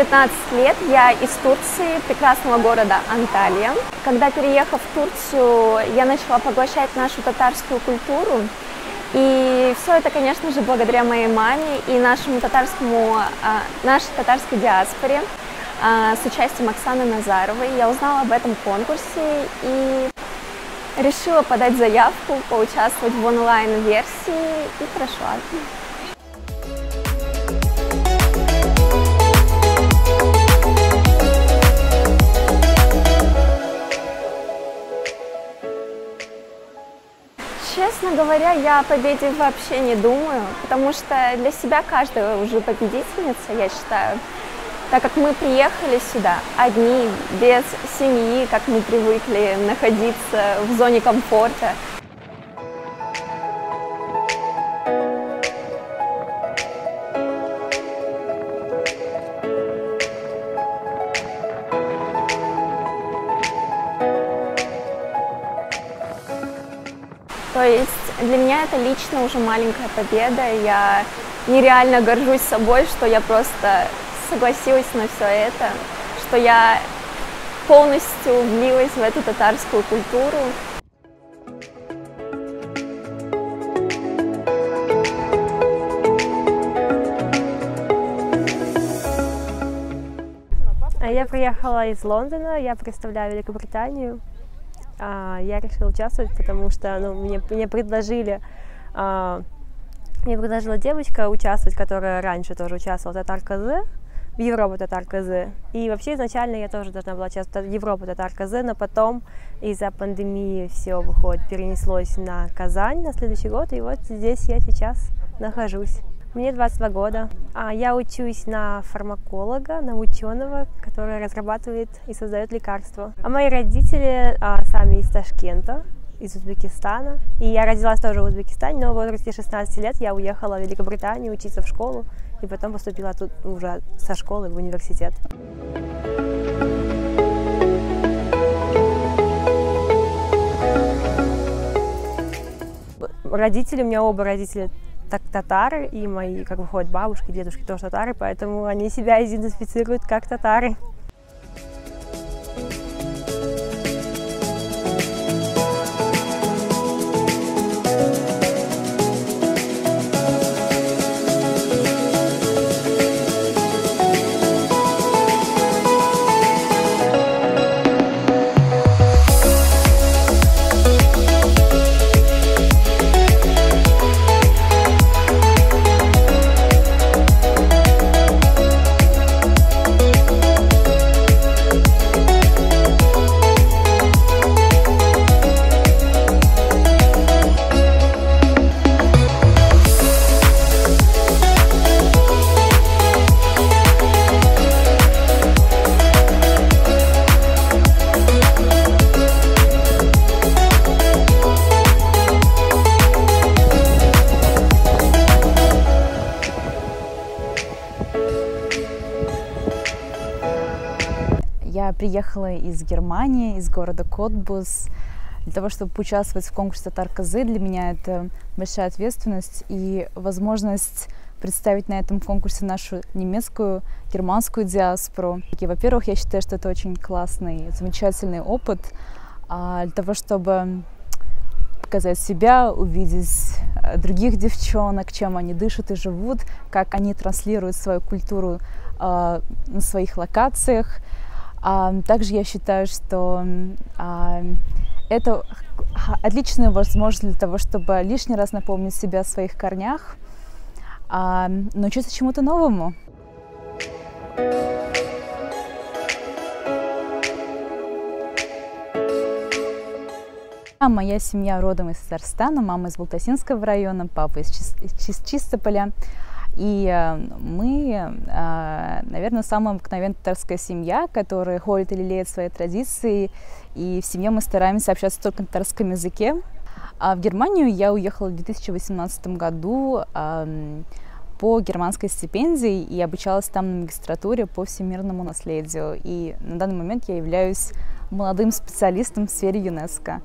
19 лет, я из Турции, прекрасного города Анталия. Когда, переехав в Турцию, я начала поглощать нашу татарскую культуру. И все это, конечно же, благодаря моей маме и нашей татарской диаспоре с участием Оксаны Назаровой. Я узнала об этом конкурсе и решила подать заявку, поучаствовать в онлайн-версии и прошла. Честно говоря, я о победе вообще не думаю, потому что для себя каждая уже победительница, я считаю. Так как мы приехали сюда одни, без семьи, как мы привыкли находиться в зоне комфорта. То есть для меня это лично уже маленькая победа. Я нереально горжусь собой, что я просто согласилась на все это, что я полностью влилась в эту татарскую культуру. Я приехала из Лондона, я представляю Великобританию. Я решила участвовать, потому что мне предложила девочка участвовать, которая раньше тоже участвовала в Татар-КЗ, в Европа Татар-КЗ. И вообще изначально я тоже должна была участвовать в Европа Татар-КЗ, но потом из-за пандемии все, выходит, перенеслось на Казань на следующий год, и вот здесь я сейчас нахожусь. Мне 22 года. Я учусь на фармаколога, на ученого, который разрабатывает и создает лекарства. Мои родители сами из Ташкента, из Узбекистана. И я родилась тоже в Узбекистане, но в возрасте 16 лет я уехала в Великобританию учиться в школу, и потом поступила тут уже со школы в университет. Родители, у меня оба родителя татары, и мои, как выходят, бабушки, дедушки тоже татары, поэтому они себя идентифицируют как татары. Я приехала из Германии, из города Котбус, для того, чтобы поучаствовать в конкурсе Татар-КЗ. Для меня это большая ответственность и возможность представить на этом конкурсе нашу немецкую, германскую диаспору. Во-первых, я считаю, что это очень классный, замечательный опыт для того, чтобы показать себя, увидеть других девчонок, чем они дышат и живут, как они транслируют свою культуру на своих локациях. Также я считаю, что это отличная возможность для того, чтобы лишний раз напомнить себе о своих корнях, научиться чему-то новому. Моя семья родом из Татарстана, мама из Балтасинского района, папа из Чистополя. И мы, наверное, самая обыкновенная татарская семья, которая ходит и лелеет свои традиции. И в семье мы стараемся общаться только на татарском языке. А в Германию я уехала в 2018 году по германской стипендии и обучалась там на магистратуре по всемирному наследию. И на данный момент я являюсь молодым специалистом в сфере ЮНЕСКО.